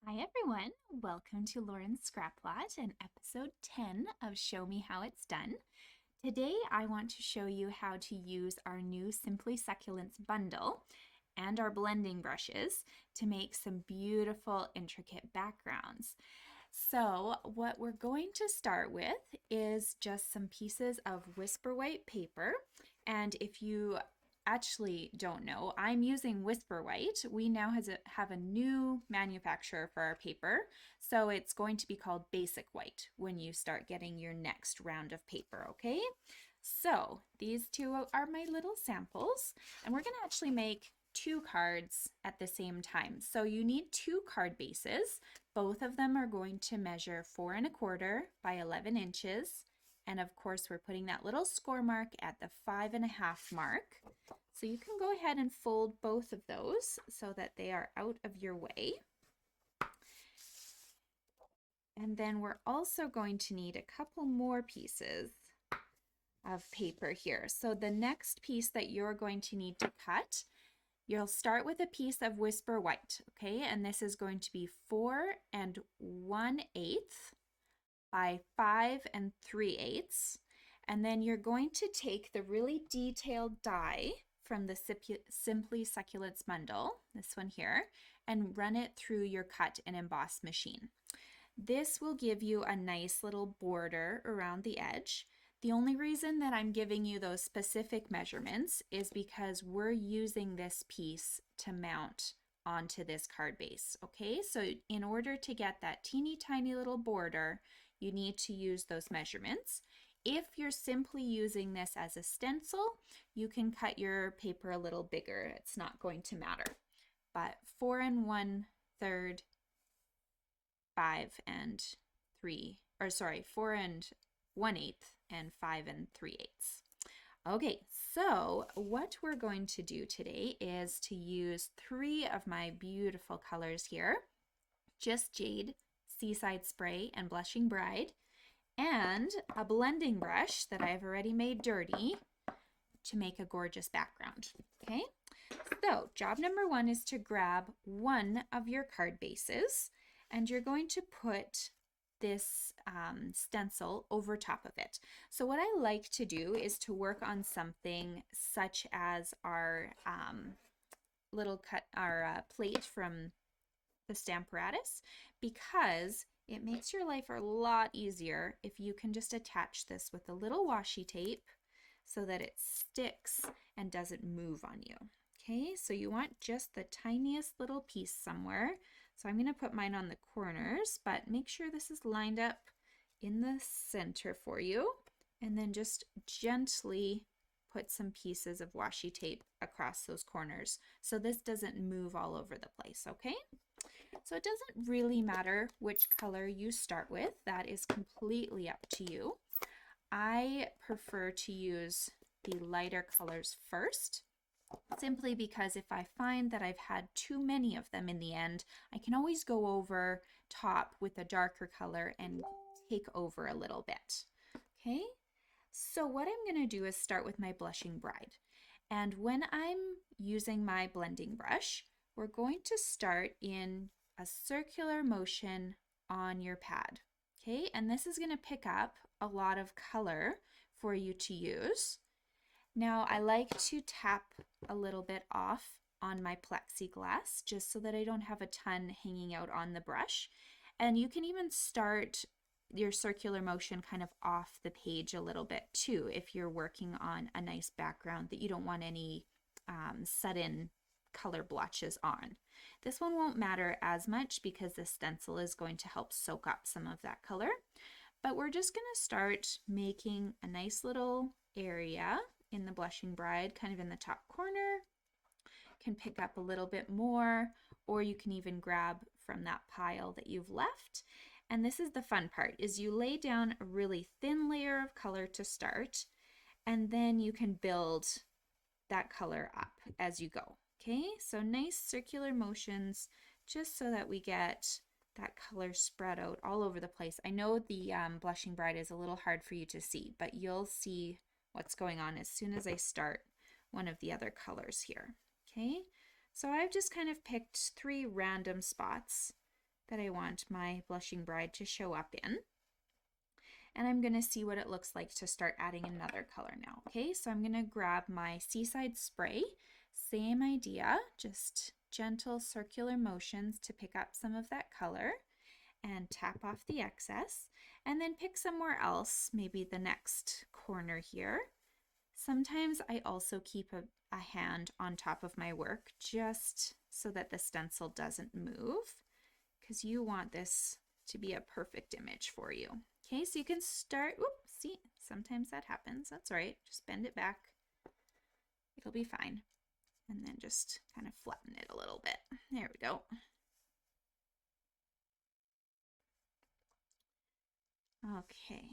Hi everyone, welcome to Lauren's Scrap Lot and episode 10 of Show Me How It's Done. Today I want to show you how to use our new Simply Succulents bundle and our blending brushes to make some beautiful intricate backgrounds. So what we're going to start with is just some pieces of Whisper White paper, and if you actually don't know, I'm using Whisper White. We now have a new manufacturer for our paper, so it's going to be called Basic White when you start getting your next round of paper, okay? So these two are my little samples, and we're going to actually make two cards at the same time. So you need two card bases. Both of them are going to measure 4¼ by 11 inches. And of course, we're putting that little score mark at the 5½ mark. So you can go ahead and fold both of those so that they are out of your way. And then we're also going to need a couple more pieces of paper here. So the next piece that you're going to need to cut, you'll start with a piece of Whisper White, okay? And this is going to be 4⅛ by 5�3. And then you're going to take the really detailed die from the Simply Succulents bundle, this one here, and run it through your cut and emboss machine. This will give you a nice little border around the edge. The only reason that I'm giving you those specific measurements is because we're using this piece to mount onto this card base, okay? So in order to get that teeny tiny little border, you need to use those measurements. If you're simply using this as a stencil, you can cut your paper a little bigger. It's not going to matter. But 4⅓, 5�3, or sorry, 4⅛ and 5�3. Okay, so what we're going to do today is to use 3 of my beautiful colors here, just Jade, Seaside Spray, and Blushing Bride, and a blending brush that I've already made dirty to make a gorgeous background. Okay, so job number 1 is to grab one of your card bases, and you're going to put this stencil over top of it. So what I like to do is to work on something such as our plate from the Stamparatus, because it makes your life a lot easier if you can just attach this with a little washi tape so that it sticks and doesn't move on you. Okay, so you want just the tiniest little piece somewhere. So I'm going to put mine on the corners, but make sure this is lined up in the center for you. And then just gently put some pieces of washi tape across those corners so this doesn't move all over the place, okay? So it doesn't really matter which color you start with. That is completely up to you. I prefer to use the lighter colors first, simply because if I find that I've had too many of them in the end, I can always go over top with a darker color and take over a little bit. Okay, so what I'm going to do is start with my Blushing Bride. And when I'm using my blending brush, we're going to start in a circular motion on your pad. Okay, and this is going to pick up a lot of color for you to use. Now I like to tap a little bit off on my plexiglass just so that I don't have a ton hanging out on the brush. And you can even start your circular motion kind of off the page a little bit too if you're working on a nice background that you don't want any sudden color blotches on. This one won't matter as much because the stencil is going to help soak up some of that color. But we're just going to start making a nice little area in the Blushing Bride, kind of in the top corner. Can pick up a little bit more, or you can even grab from that pile that you've left. And this is the fun part, is you lay down a really thin layer of color to start, and then you can build that color up as you go. Okay, so nice circular motions just so that we get that color spread out all over the place. I know the Blushing Bride is a little hard for you to see, but you'll see what's going on as soon as I start one of the other colors here. Okay, so I've just kind of picked 3 random spots that I want my blushing bride to show up in. And I'm going to see what it looks like to start adding another color now. Okay, so I'm going to grab my Seaside Spray. Same idea, just gentle circular motions to pick up some of that color and tap off the excess, and then pick somewhere else, maybe the next corner here. Sometimes I also keep a hand on top of my work just so that the stencil doesn't move, because you want this to be a perfect image for you. Okay, so you can start, oops, see, sometimes that happens. That's all right, just bend it back. It'll be fine. And then just kind of flatten it a little bit. There we go. Okay.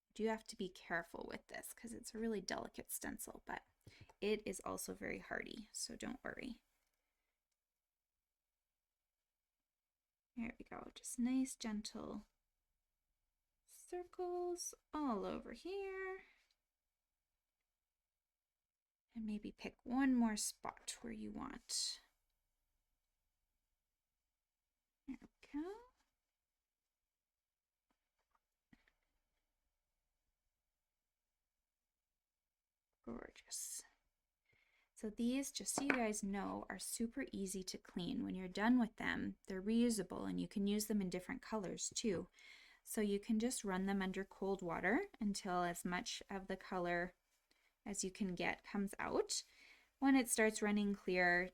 You do have to be careful with this because it's a really delicate stencil, but it is also very hardy, so don't worry. There we go, just nice gentle circles all over here. And maybe pick one more spot where you want. There we go. Gorgeous. So these, just so you guys know, are super easy to clean. When you're done with them, they're reusable and you can use them in different colors too. So you can just run them under cold water until as much of the color as you can get comes out. When it starts running clear,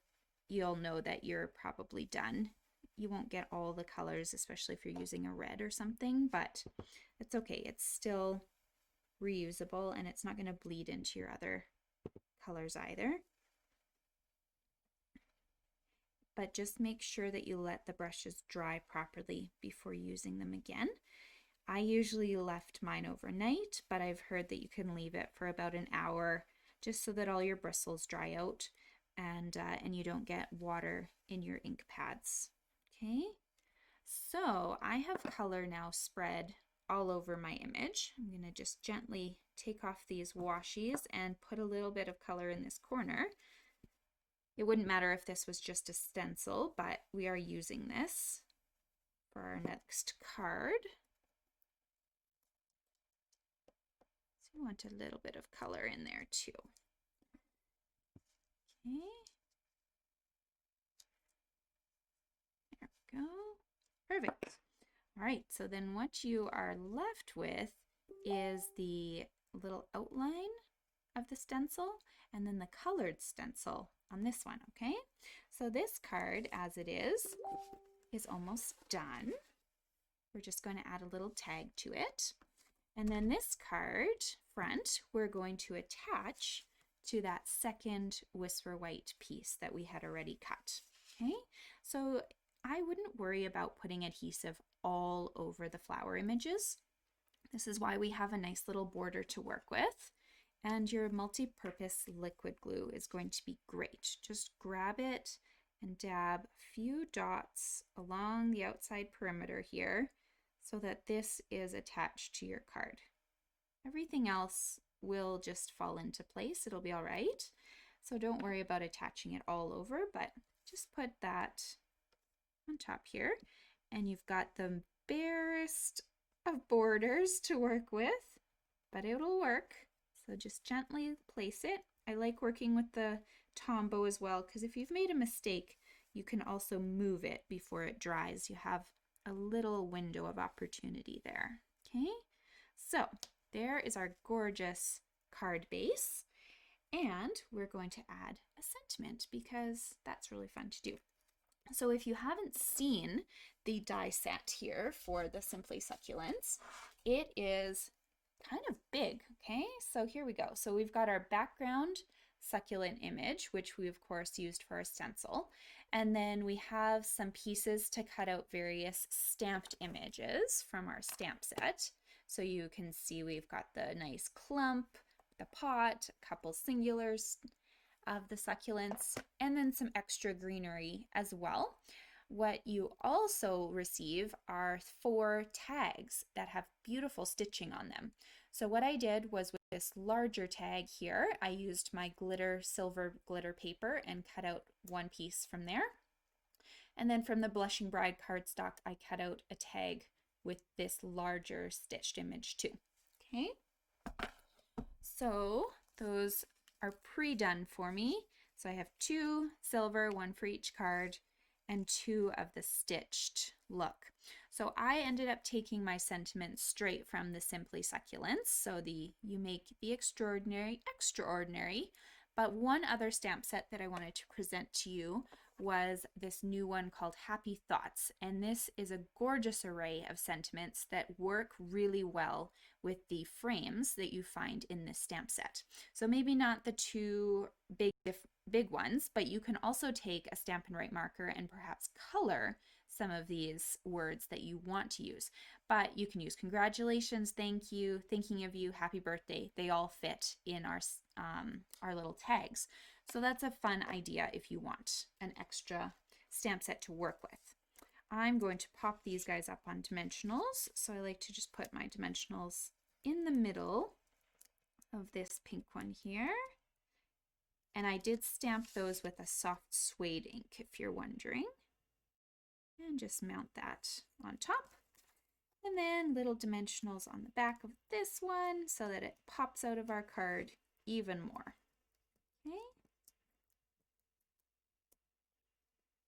you'll know that you're probably done. You won't get all the colors, especially if you're using a red or something, but it's okay. It's still reusable and it's not going to bleed into your other colors either. But just make sure that you let the brushes dry properly before using them again. I usually left mine overnight, but I've heard that you can leave it for about an hour just so that all your bristles dry out and you don't get water in your ink pads. Okay, so I have color now spread all over my image. I'm going to just gently take off these washies and put a little bit of color in this corner. It wouldn't matter if this was just a stencil, but we are using this for our next card. So we want a little bit of color in there too. Okay. There we go. Perfect. All right, so then what you are left with is the little outline of the stencil and then the colored stencil on this one, okay? So this card, as it is almost done. We're just going to add a little tag to it. And then this card front, we're going to attach to that second Whisper White piece that we had already cut, okay? So I wouldn't worry about putting adhesive all over the flower images. This is why we have a nice little border to work with. And your multi-purpose liquid glue is going to be great. Just grab it and dab a few dots along the outside perimeter here so that this is attached to your card. Everything else will just fall into place. It'll be all right. So don't worry about attaching it all over, but just put that on top here. And you've got the barest of borders to work with, but it'll work. So just gently place it. I like working with the Tombow as well, because if you've made a mistake, you can also move it before it dries. You have a little window of opportunity there. Okay, so there is our gorgeous card base. And we're going to add a sentiment because that's really fun to do. So if you haven't seen the die set here for the Simply Succulents, it is kind of big, okay? So here we go. So we've got our background succulent image, which we of course used for our stencil. And then we have some pieces to cut out various stamped images from our stamp set. So you can see we've got the nice clump, the pot, a couple singulars of the succulents, and then some extra greenery as well. What you also receive are 4 tags that have beautiful stitching on them. So what I did was with this larger tag here, I used my silver glitter paper and cut out one piece from there. And then from the Blushing Bride cardstock, I cut out a tag with this larger stitched image too. Okay, so those are pre-done for me. So I have 2 silver, 1 for each card, and 2 of the stitched look. So I ended up taking my sentiments straight from the Simply Succulents. So you make the extraordinary extraordinary. But one other stamp set that I wanted to present to you was this new one called Happy Thoughts. And this is a gorgeous array of sentiments that work really well with the frames that you find in this stamp set. So maybe not the 2 big ones, but you can also take a Stampin' Write marker and perhaps color some of these words that you want to use. But you can use congratulations, thank you, thinking of you, happy birthday. They all fit in our little tags. So that's a fun idea if you want an extra stamp set to work with. I'm going to pop these guys up on dimensionals. So I like to just put my dimensionals in the middle of this pink one here. And I did stamp those with a soft suede ink, if you're wondering. And just mount that on top. And then little dimensionals on the back of this one so that it pops out of our card even more. Okay.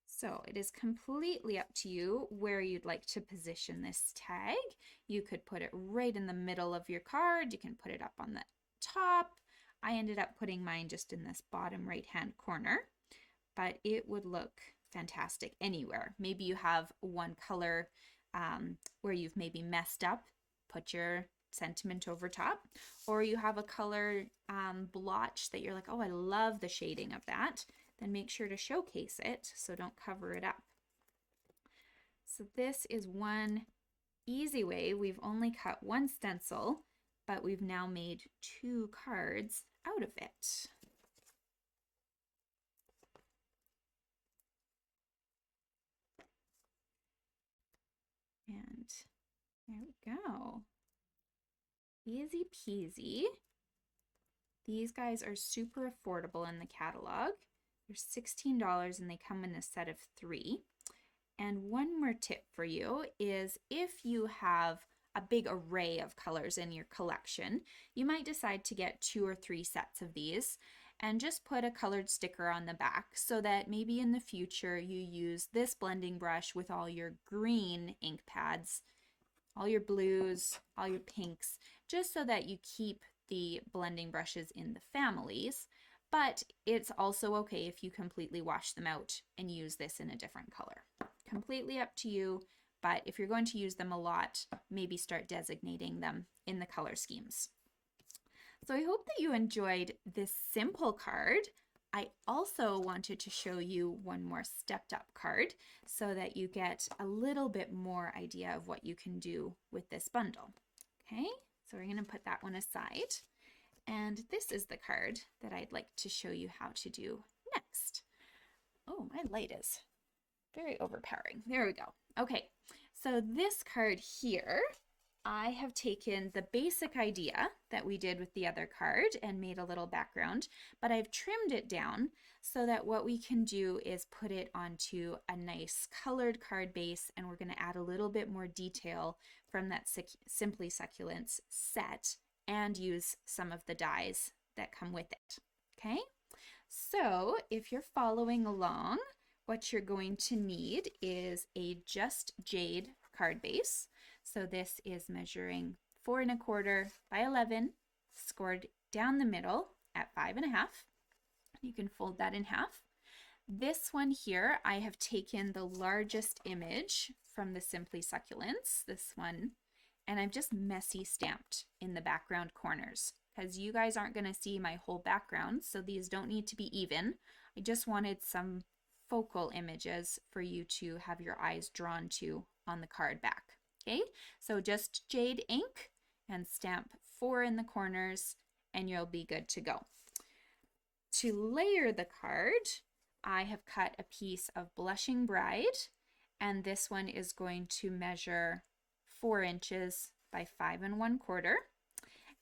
So it is completely up to you where you'd like to position this tag. You could put it right in the middle of your card. You can put it up on the top. I ended up putting mine just in this bottom right-hand corner, but it would look fantastic anywhere. Maybe you have one color where you've maybe messed up, put your sentiment over top, or you have a color blotch that you're like, oh, I love the shading of that, then make sure to showcase it, so don't cover it up. So this is one easy way. We've only cut 1 stencil, but we've now made 2 cards out of it. And there we go. Easy peasy. These guys are super affordable in the catalog. They're $16 and they come in a set of 3. And one more tip for you is if you have a big array of colors in your collection, you might decide to get 2 or 3 sets of these and just put a colored sticker on the back so that maybe in the future you use this blending brush with all your green ink pads, all your blues, all your pinks, just so that you keep the blending brushes in the families. But it's also okay if you completely wash them out and use this in a different color. Completely up to you, but if you're going to use them a lot, maybe start designating them in the color schemes. So I hope that you enjoyed this simple card. I also wanted to show you one more stepped up card so that you get a little bit more idea of what you can do with this bundle. Okay, so we're going to put that one aside. And this is the card that I'd like to show you how to do next. Oh, my light is very overpowering. There we go. Okay, so this card here, I have taken the basic idea that we did with the other card and made a little background, but I've trimmed it down so that what we can do is put it onto a nice colored card base, and we're going to add a little bit more detail from that Simply Succulents set and use some of the dies that come with it. Okay, so if you're following along, what you're going to need is a Just Jade card base. So this is measuring 4 1/4 by 11, scored down the middle at 5 1/2. You can fold that in half. This one here, I have taken the largest image from the Simply Succulents, this one, and I've just messy stamped in the background corners because you guys aren't going to see my whole background, so these don't need to be even. I just wanted some focal images for you to have your eyes drawn to on the card back. Okay, so just Jade ink and stamp 4 in the corners and you'll be good to go. To layer the card, I have cut a piece of Blushing Bride, and this one is going to measure 4 inches by 5 1/4.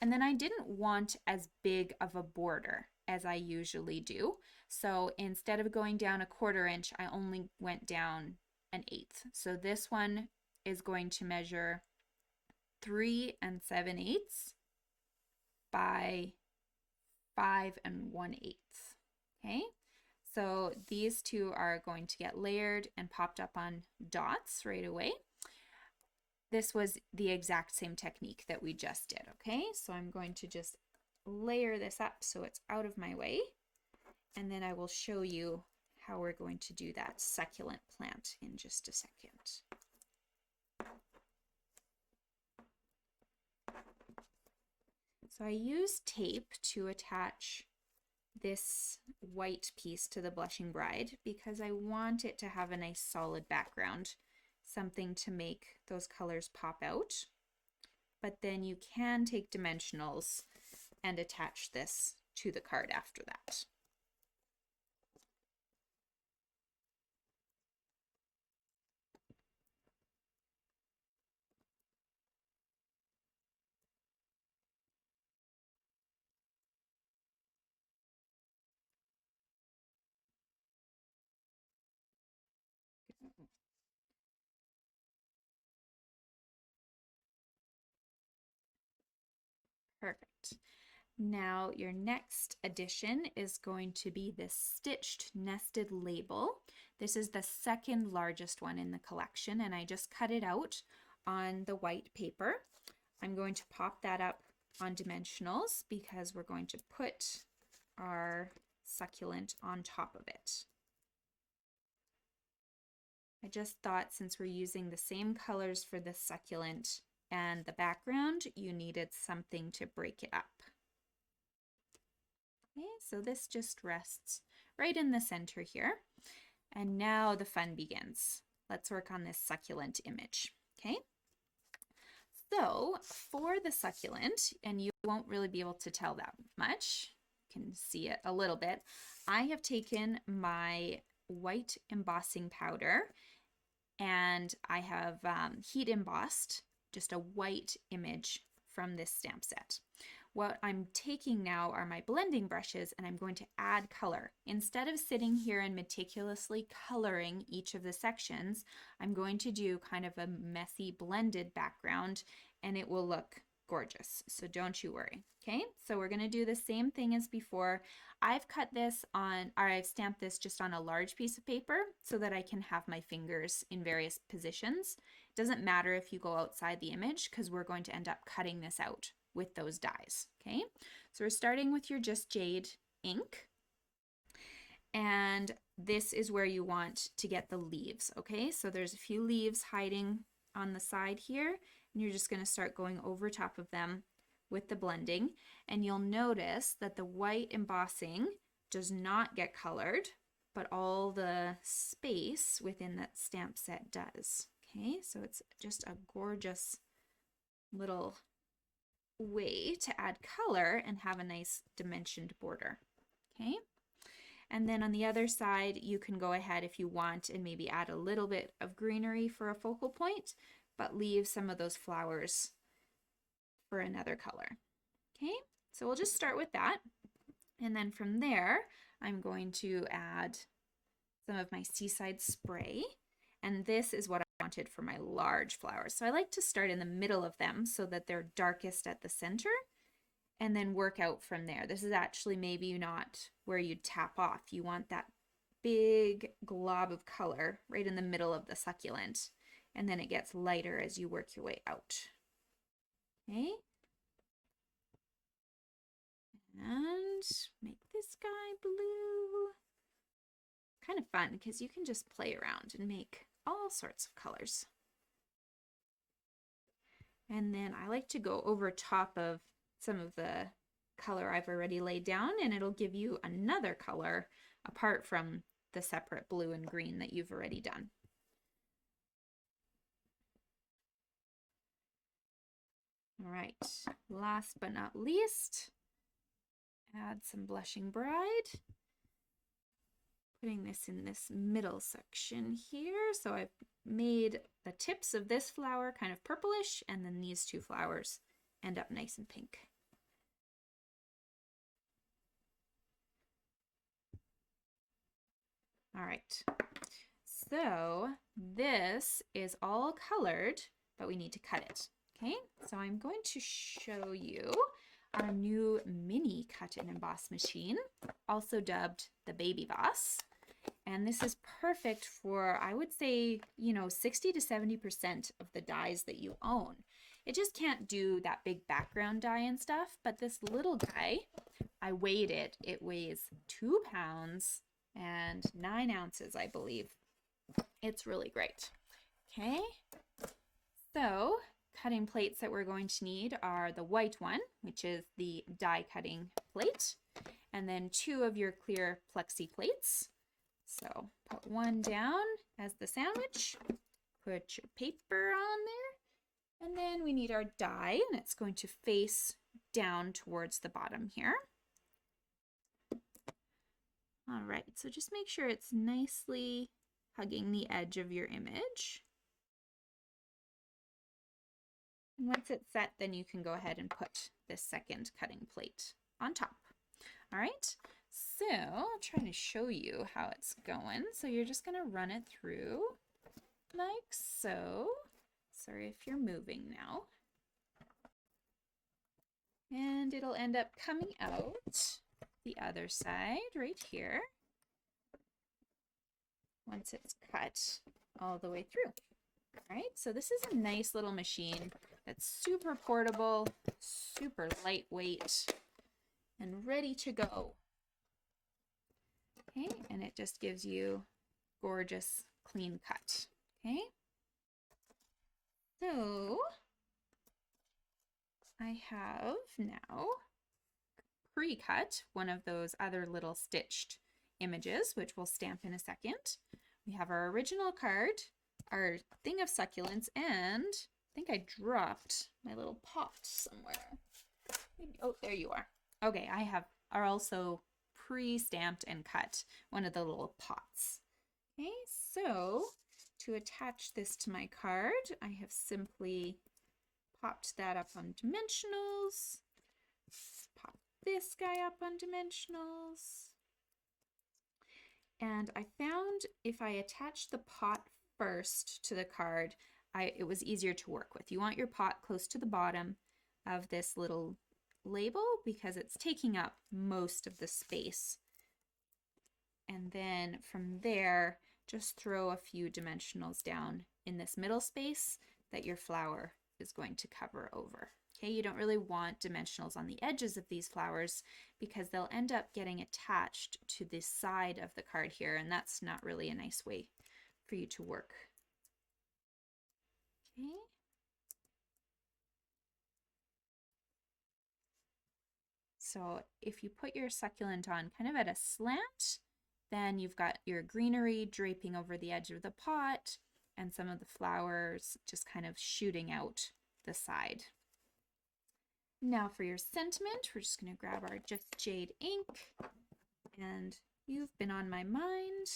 And then I didn't want as big of a border. as I usually do. So instead of going down a 1/4 inch, I only went down an 1/8. So this one is going to measure 3 7/8 by 5 1/8. Okay, so these two are going to get layered and popped up on dots right away. This was the exact same technique that we just did. Okay, so I'm going to just layer this up so it's out of my way, and then I will show you how we're going to do that succulent plant in just a second. So I use tape to attach this white piece to the Blushing Bride because I want it to have a nice solid background, something to make those colors pop out. But then you can take dimensionals and attach this to the card after that. Perfect. Now your next addition is going to be this stitched nested label. This is the second largest one in the collection, and I just cut it out on the white paper. I'm going to pop that up on dimensionals because we're going to put our succulent on top of it. I just thought since we're using the same colors for the succulent and the background, you needed something to break it up. Okay, so this just rests right in the center here. And now the fun begins. Let's work on this succulent image, okay? So for the succulent, and you won't really be able to tell that much, you can see it a little bit, I have taken my white embossing powder and I have heat embossed just a white image from this stamp set. What I'm taking now are my blending brushes and I'm going to add color. Instead of sitting here and meticulously coloring each of the sections, I'm going to do kind of a messy blended background and it will look gorgeous. So don't you worry. Okay, so we're going to do the same thing as before. I've cut this on, or I've stamped this just on a large piece of paper so that I can have my fingers in various positions. It doesn't matter if you go outside the image because we're going to end up cutting this out with those dies. Okay, so we're starting with your Just Jade ink, and this is where you want to get the leaves. Okay, so there's a few leaves hiding on the side here, and you're just going to start going over top of them with the blending, and you'll notice that the white embossing does not get colored, but all the space within that stamp set does. Okay, so it's just a gorgeous little way to add color and have a nice dimensioned border. Okay, and then on the other side you can go ahead if you want and maybe add a little bit of greenery for a focal point, but leave some of those flowers for another color. Okay, so we'll just start with that, and then from there I'm going to add some of my Seaside Spray, and this is what I wanted for my large flowers. So I like to start in the middle of them so that they're darkest at the center and then work out from there. This is actually maybe not where you tap off. You want that big glob of color right in the middle of the succulent, and then it gets lighter as you work your way out. Okay, and make this guy blue. Kind of fun because you can just play around and make all sorts of colors. And then I like to go over top of some of the color I've already laid down, and it'll give you another color apart from the separate blue and green that you've already done. All right, last but not least, add some Blushing Bride. Putting this in this middle section here. So I've made the tips of this flower kind of purplish, and then these two flowers end up nice and pink. All right. So this is all colored, but we need to cut it. Okay, so I'm going to show you our new mini cut and emboss machine, also dubbed the Baby Boss. And this is perfect for, I would say, 60 to 70% of the dies that you own. It just can't do that big background die and stuff, but this little guy, I weighed it. It weighs 2 pounds and 9 ounces, I believe. It's really great. Okay, so cutting plates that we're going to need are the white one, which is the die cutting plate, and then 2 of your clear plexi plates. So put one down as the sandwich, put your paper on there, and then we need our die, and it's going to face down towards the bottom here. All right, so just make sure it's nicely hugging the edge of your image. And once it's set, then you can go ahead and put this second cutting plate on top. All right, so I'll try to show you how it's going. So you're just gonna run it through like so. Sorry if you're moving now. And it'll end up coming out the other side right here once it's cut all the way through. All right, so this is a nice little machine that's super portable, super lightweight, and ready to go. Okay, and it just gives you gorgeous clean cut. Okay, so I have now pre-cut one of those other little stitched images, which we'll stamp in a second. We have our original card, our thing of succulents, and I think I dropped my little pot somewhere. Maybe, oh, there you are. Okay, are also pre-stamped and cut one of the little pots. Okay, so to attach this to my card, I have simply popped that up on dimensionals, pop this guy up on dimensionals, and I found if I attach the pot first to the card, it was easier to work with. You want your pot close to the bottom of this little label because it's taking up most of the space. And then from there, just throw a few dimensionals down in this middle space that your flower is going to cover over. Okay, you don't really want dimensionals on the edges of these flowers because they'll end up getting attached to the side of the card here, and that's not really a nice way for you to work. Okay. So if you put your succulent on kind of at a slant, then you've got your greenery draping over the edge of the pot and some of the flowers just kind of shooting out the side. Now for your sentiment, we're just going to grab our Just Jade ink, and you've been on my mind.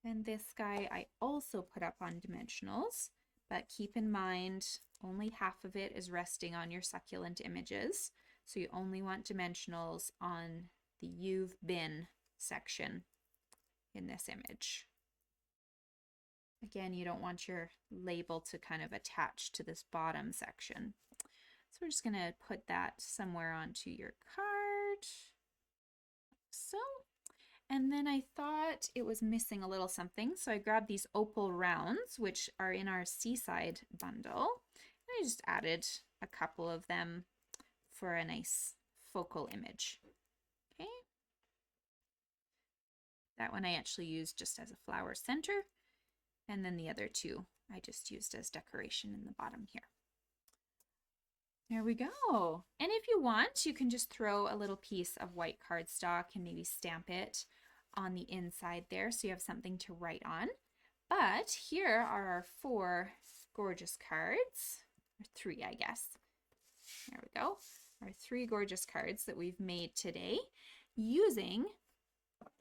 And this guy I also put up on dimensionals, but keep in mind only half of it is resting on your succulent images. So you only want dimensionals on the You've Been section in this image. Again, you don't want your label to kind of attach to this bottom section. So we're just going to put that somewhere onto your card, like so. And then I thought it was missing a little something, so I grabbed these Opal Rounds, which are in our Seaside bundle. And I just added a couple of them for a nice focal image. Okay. That one I actually used just as a flower center, and then the other two I just used as decoration in the bottom here. There we go. And if you want, you can just throw a little piece of white cardstock and maybe stamp it on the inside there so you have something to write on. But here are our 4 gorgeous cards, or 3, I guess. There we go. Our 3 gorgeous cards that we've made today using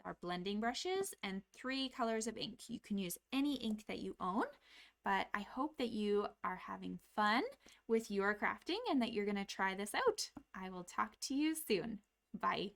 our blending brushes and 3 colors of ink. You can use any ink that you own, But I hope that you are having fun with your crafting and that you're going to try this out. I will talk to you soon. Bye.